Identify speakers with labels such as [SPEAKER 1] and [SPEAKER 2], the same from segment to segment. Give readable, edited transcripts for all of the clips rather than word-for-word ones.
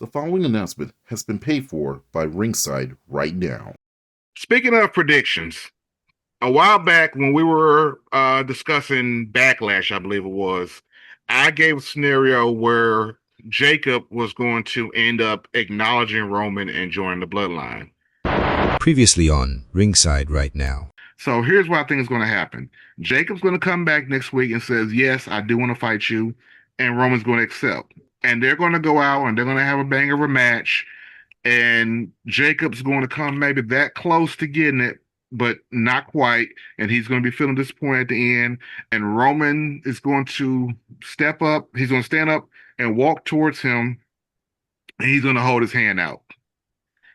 [SPEAKER 1] The following announcement has been paid for by Ringside right now.
[SPEAKER 2] Speaking of predictions, a while back when we were discussing Backlash, I believe it was, I gave a scenario where Jacob was going to end up acknowledging Roman and joining the bloodline.
[SPEAKER 3] Previously on Ringside right now.
[SPEAKER 2] So here's what I think is going to happen. Jacob's going to come back next week and says, yes, I do want to fight you. And Roman's going to accept. And they're going to go out and they're going to have a banger of a match. And Jacob's going to come maybe that close to getting it, but not quite. And he's going to be feeling disappointed at the end. And Roman is going to step up. He's going to stand up and walk towards him. And he's going to hold his hand out.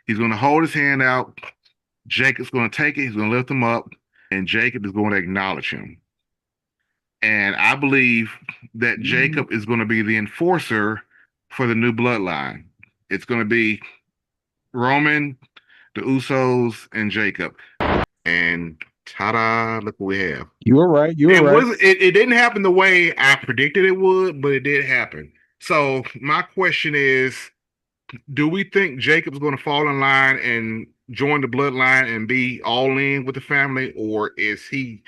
[SPEAKER 2] He's going to hold his hand out. Jacob's going to take it. He's going to lift him up. And Jacob is going to acknowledge him. And I believe that Jacob is going to be the enforcer for the new bloodline. It's going to be Roman, the Usos, and Jacob. And ta-da, look what we have.
[SPEAKER 4] You were right. You were right.
[SPEAKER 2] It didn't happen the way I predicted it would, but it did happen. So my question is, do we think Jacob's going to fall in line and join the bloodline and be all in with the family, or is he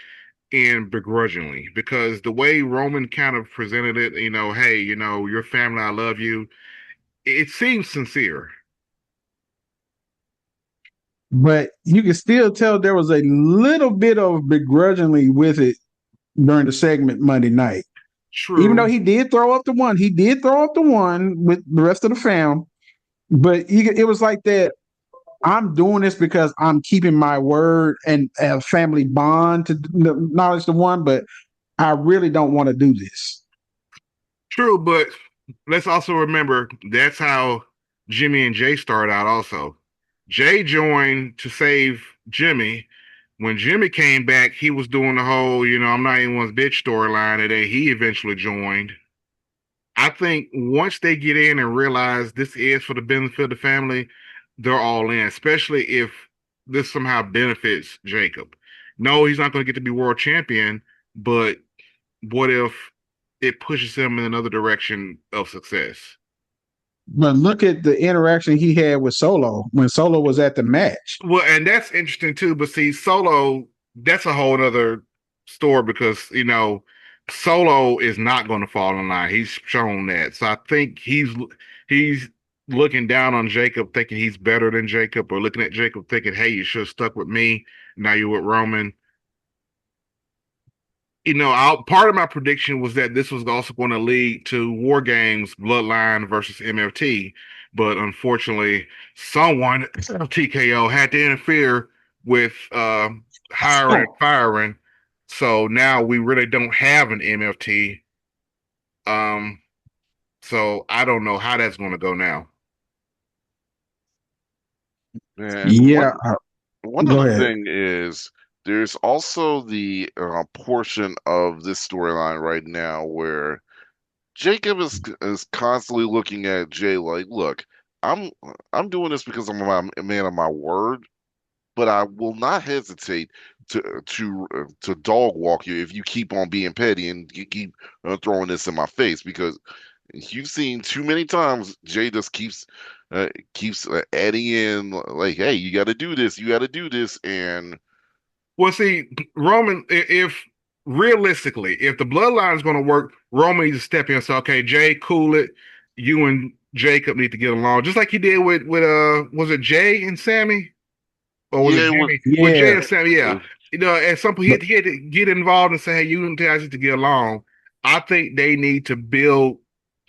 [SPEAKER 2] in begrudgingly? Because the way Roman kind of presented it, hey, your family, I love you, it seems sincere.
[SPEAKER 4] But you can still tell there was a little bit of begrudgingly with it during the segment Monday night.
[SPEAKER 2] True.
[SPEAKER 4] Even though he did throw up the one. He did throw up the one with the rest of the fam. But it was like that, I'm doing this because I'm keeping my word and a family bond to acknowledge the one, but I really don't want to do this.
[SPEAKER 2] True, but let's also remember that's how Jimmy and Jey started out also. Jey joined to save Jimmy. When Jimmy came back, he was doing the whole, I'm not anyone's bitch storyline, and then he eventually joined. I think once they get in and realize this is for the benefit of the family, they're all in, especially if this somehow benefits Jacob. No, he's not going to get to be world champion, but what if it pushes him in another direction of success?
[SPEAKER 4] But look at the interaction he had with Solo when Solo was at the match.
[SPEAKER 2] Well, and that's interesting too. But see, Solo, that's a whole other story because, Solo is not going to fall in line. He's shown that. So I think he's looking down on Jacob, thinking he's better than Jacob, or looking at Jacob thinking, hey, you should have stuck with me. Now you're with Roman. Part of my prediction was that this was also going to lead to War Games, Bloodline versus MFT. But unfortunately, someone, FTKO, had to interfere with hiring and firing. So now we really don't have an MFT. So I don't know how that's going to go now.
[SPEAKER 5] And
[SPEAKER 4] Yeah.
[SPEAKER 5] One other thing is there's also the portion of this storyline right now where Jacob is constantly looking at Jey like, look, I'm doing this because I'm a man of my word, but I will not hesitate to dog walk you if you keep on being petty and you keep throwing this in my face, because you've seen too many times Jey just keeps adding in like, hey, you got to do this, and
[SPEAKER 2] well, see, Roman, if realistically, if the bloodline is going to work, Roman needs to step in and say, okay, Jey, cool it. You and Jacob need to get along, just like he did with was it Jey and Sammy? Or was it Jimmy? With Jey and Sammy, yeah. At some point, he had to get involved and say, hey, you guys need to get along. I think they need to build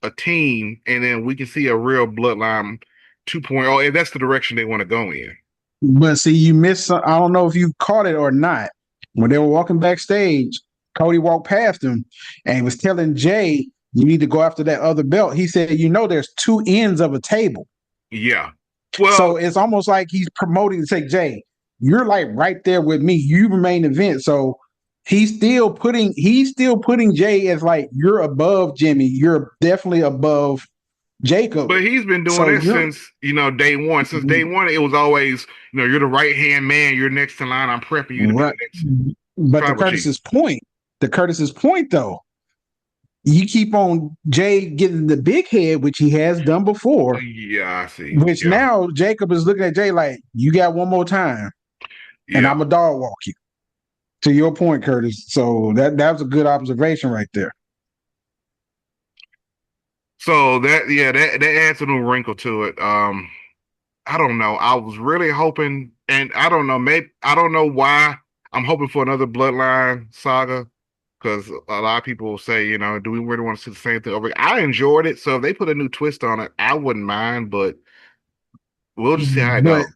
[SPEAKER 2] a team, and then we can see a real bloodline 2.0, if that's the direction they want to go in.
[SPEAKER 4] But see, you missed I don't know if you caught it or not. When they were walking backstage, Cody walked past him and he was telling Jey, you need to go after that other belt. He said, there's two ends of a table.
[SPEAKER 2] Yeah. Well,
[SPEAKER 4] so it's almost like he's promoting to say, Jey, you're like right there with me. You remain event. So he's still putting Jey as like, you're above Jimmy. You're definitely above Jacob.
[SPEAKER 2] But he's been doing it since, day one. Since day one, it was always, you're the right-hand man. You're next in line. I'm prepping you to be the next.
[SPEAKER 4] But the Curtis's point, though, you keep on Jay getting the big head, which he has done before.
[SPEAKER 2] Yeah, I see.
[SPEAKER 4] Which
[SPEAKER 2] Yeah.
[SPEAKER 4] now Jacob is looking at Jay like, you got one more time, and
[SPEAKER 2] Yeah.
[SPEAKER 4] I'm a dog walk you. To your point, Curtis. So that was a good observation right there.
[SPEAKER 2] So that adds a new wrinkle to it. I don't know. I was really hoping, and I don't know, maybe I don't know why I'm hoping for another Bloodline saga, because a lot of people will say, do we really want to see the same thing over? I enjoyed it, so if they put a new twist on it, I wouldn't mind, but we'll just see how it
[SPEAKER 4] But
[SPEAKER 2] goes.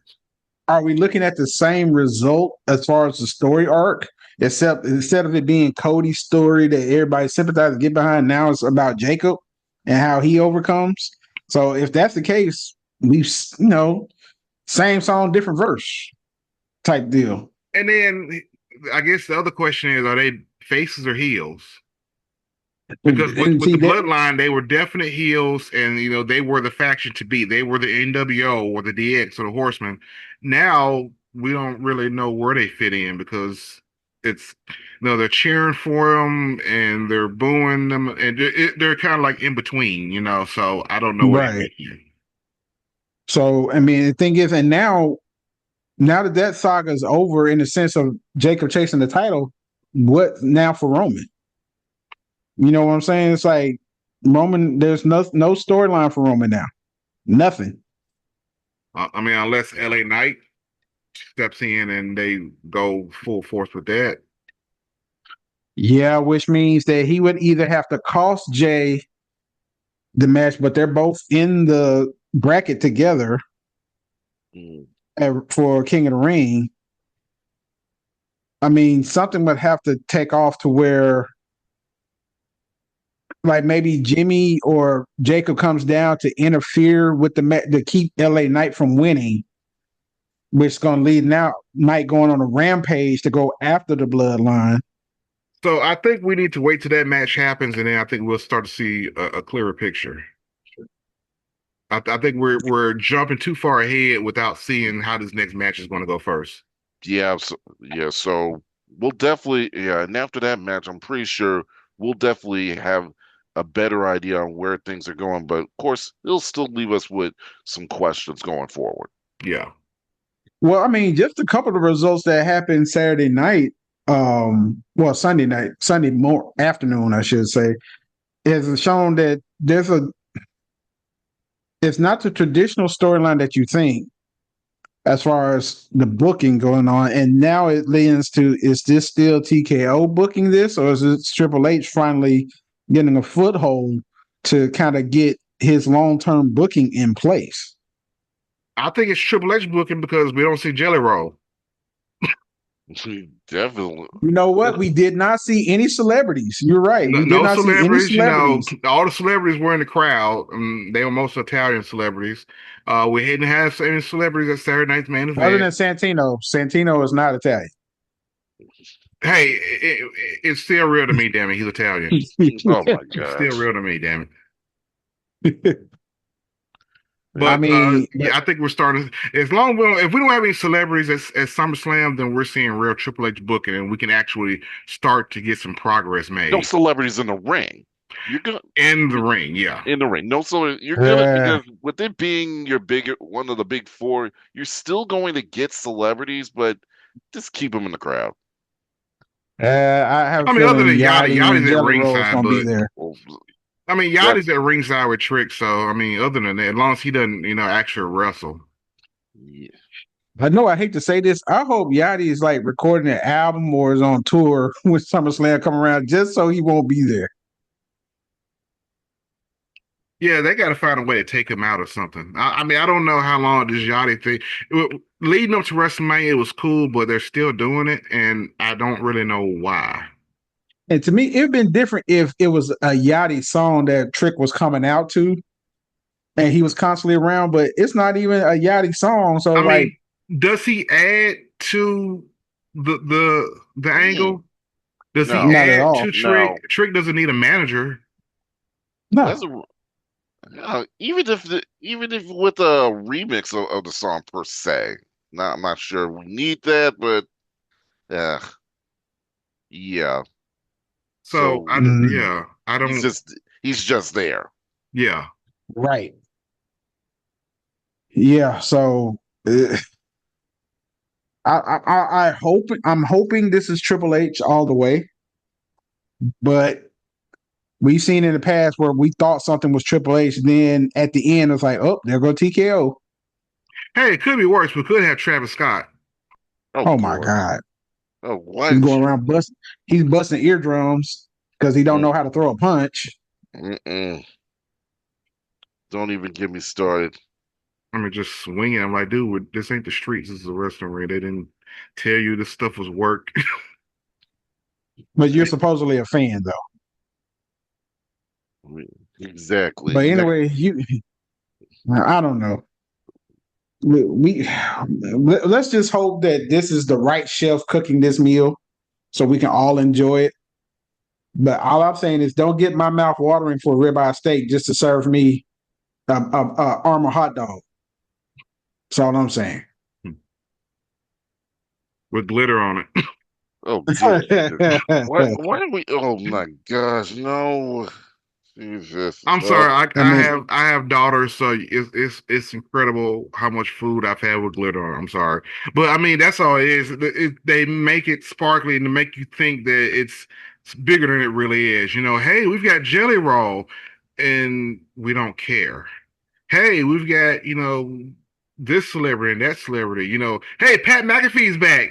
[SPEAKER 4] are we looking at the same result as far as the story arc? Except instead of it being Cody's story that everybody sympathizes get behind, now it's about Jacob and how he overcomes. So if that's the case, we've same song, different verse type deal.
[SPEAKER 2] And then I guess the other question is, are they faces or heels? Because with the Bloodline, they were definite heels, and they were the faction to beat. They were the NWO or the DX or the Horsemen. Now we don't really know where they fit in because it's they're cheering for them and they're booing them, and they're kind of like in between, So I don't know where they fit in.
[SPEAKER 4] So I mean, the thing is, and now that saga is over in the sense of Jacob chasing the title, what now for Roman? You know what I'm saying? It's like Roman, there's no storyline for Roman now. Nothing.
[SPEAKER 2] I mean, unless LA Knight steps in and they go full force with that.
[SPEAKER 4] Yeah, which means that he would either have to cost Jay the match, but they're both in the bracket together for King of the Ring. I mean, something would have to take off to where like maybe Jimmy or Jacob comes down to interfere with the match to keep LA Knight from winning, which is going to lead now Knight going on a rampage to go after the Bloodline.
[SPEAKER 2] So I think we need to wait till that match happens, and then I think we'll start to see a clearer picture. I think we're jumping too far ahead without seeing how this next match is going to go first.
[SPEAKER 5] Yeah, so we'll definitely, and after that match, I'm pretty sure we'll definitely have a better idea on where things are going. But of course, it'll still leave us with some questions going forward.
[SPEAKER 2] Yeah.
[SPEAKER 4] Well, I mean, just a couple of results that happened Saturday night, Sunday night, Sunday afternoon, I should say, has shown that it's not the traditional storyline that you think as far as the booking going on. And now it leans to, is this still TKO booking this, or is it Triple H finally getting a foothold to kind of get his long-term booking in place?
[SPEAKER 2] I think it's Triple H booking because we don't see Jelly Roll.
[SPEAKER 5] Definitely.
[SPEAKER 4] You know what? We did not see any celebrities. You're right. We did not see any celebrities.
[SPEAKER 2] All the celebrities were in the crowd. They were most Italian celebrities. We hadn't had any celebrities at Saturday Night's Main Event.
[SPEAKER 4] Other than Santino. Santino is not Italian.
[SPEAKER 2] Hey, it's still real to me, damn it. He's Italian.
[SPEAKER 5] Oh my god.
[SPEAKER 2] It's still real to me, damn it. But
[SPEAKER 4] I mean,
[SPEAKER 2] I think we're starting. As long as if we don't have any celebrities at SummerSlam, then we're seeing real Triple H booking, and we can actually start to get some progress made.
[SPEAKER 5] No celebrities in the ring. You're gonna
[SPEAKER 2] in the ring, yeah.
[SPEAKER 5] In the ring. No, so you're gonna because with it being one of the big four, you're still going to get celebrities, but just keep them in the crowd.
[SPEAKER 4] I have.
[SPEAKER 2] I mean, other than Yachty's at ringside,
[SPEAKER 4] be there.
[SPEAKER 2] I mean, Yachty's at ringside with Trick, so I mean, other than that, as long as he doesn't, actually wrestle.
[SPEAKER 5] Yeah.
[SPEAKER 4] I know I hate to say this. I hope Yachty is like recording an album or is on tour with SummerSlam come around just so he won't be there.
[SPEAKER 2] Yeah, they got to find a way to take him out or something. I mean, I don't know how long this Yachty thing. Leading up to WrestleMania, it was cool, but they're still doing it, and I don't really know why.
[SPEAKER 4] And to me, it'd been different if it was a Yachty song that Trick was coming out to, and he was constantly around. But it's not even a Yachty song. So, I mean,
[SPEAKER 2] does he add to the angle? Does he add to Trick? No. Trick doesn't need a manager.
[SPEAKER 5] No. Even if with a remix of the song per se, I'm not sure we need that, but yeah.
[SPEAKER 2] So I don't.
[SPEAKER 5] He's just there.
[SPEAKER 2] Yeah.
[SPEAKER 4] Right. Yeah. So I'm hoping this is Triple H all the way, but we've seen in the past where we thought something was Triple H, then at the end it's like, oh, there go TKO.
[SPEAKER 2] Hey, it could be worse. We could have Travis Scott.
[SPEAKER 4] Oh my God.
[SPEAKER 5] Oh, what?
[SPEAKER 4] He's going around busting. He's busting eardrums because he don't know how to throw a punch.
[SPEAKER 5] Don't even get me started.
[SPEAKER 2] I mean, just swinging. I'm like, dude, this ain't the streets. This is a wrestling ring. They didn't tell you this stuff was work.
[SPEAKER 4] But you're supposedly a fan, though.
[SPEAKER 5] Exactly.
[SPEAKER 4] But anyway, I don't know. Let's just hope that this is the right chef cooking this meal so we can all enjoy it. But all I'm saying is don't get my mouth watering for ribeye steak just to serve me a Armour hot dog. That's all I'm saying.
[SPEAKER 2] With glitter on it.
[SPEAKER 5] Oh, why do we? Oh my gosh, no! Jesus.
[SPEAKER 2] I'm sorry. I have daughters, so it's incredible how much food I've had with glitter on. I'm sorry, but I mean that's all it is. They make it sparkly and to make you think that it's bigger than it really is. You know, hey, we've got jelly roll, and we don't care. Hey, we've got this celebrity and that celebrity. Hey, Pat McAfee's back.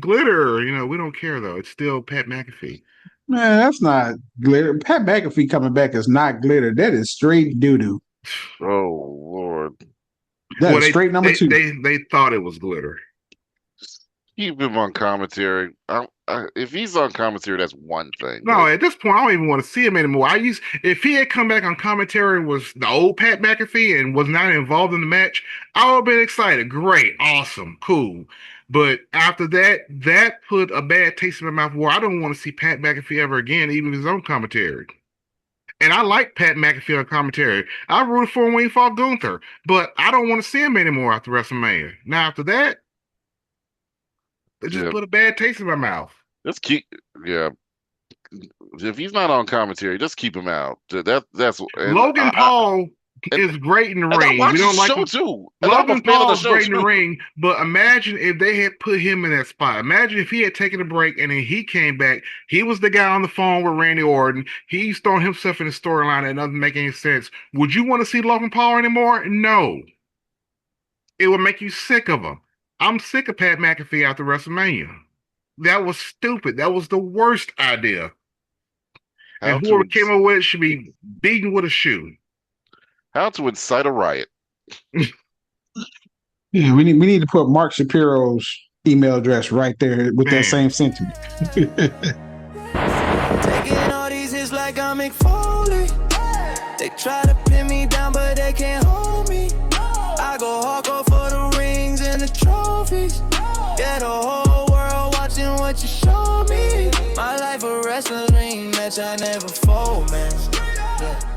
[SPEAKER 2] Glitter. We don't care though. It's still Pat McAfee.
[SPEAKER 4] Man, that's not glitter. Pat McAfee coming back is not glitter. That is straight doo-doo.
[SPEAKER 5] Oh, Lord.
[SPEAKER 4] That is straight number 2.
[SPEAKER 2] They thought it was glitter.
[SPEAKER 5] Keep him on commentary. If he's on commentary, that's one thing.
[SPEAKER 2] No, at this point, I don't even want to see him anymore. If he had come back on commentary and was the old Pat McAfee and was not involved in the match, I would have been excited. Great, awesome, cool. But after that put a bad taste in my mouth where I don't want to see Pat McAfee ever again, even his own commentary. And I like Pat McAfee on commentary. I rooted for him when he fought Gunther, but I don't want to see him anymore after WrestleMania. Now after that, they just put a bad taste in my mouth.
[SPEAKER 5] If he's not on commentary, just keep him out. That's
[SPEAKER 2] Logan Paul is great in the ring. We don't like him
[SPEAKER 5] too.
[SPEAKER 2] Logan Paul is great in the ring, but imagine if they had put him in that spot. Imagine if he had taken a break and then he came back. He was the guy on the phone with Randy Orton. He's throwing himself in the storyline that doesn't make any sense. Would you want to see Logan Paul anymore? No. It would make you sick of him. I'm sick of Pat McAfee after WrestleMania. That was stupid. That was the worst idea. And whoever came up with it should be beaten with a shoe.
[SPEAKER 5] How to incite a riot.
[SPEAKER 4] Yeah, we need to put Mark Shapiro's email address right there with that same sentiment.
[SPEAKER 6] Taking all these hits like I'm McFoley. They try to pin me down, but they can't hold me. I go hardcore for the rings and the trophies. Yeah, the whole world watching what you show me. My life a wrestling match, I never fold, man. Yeah.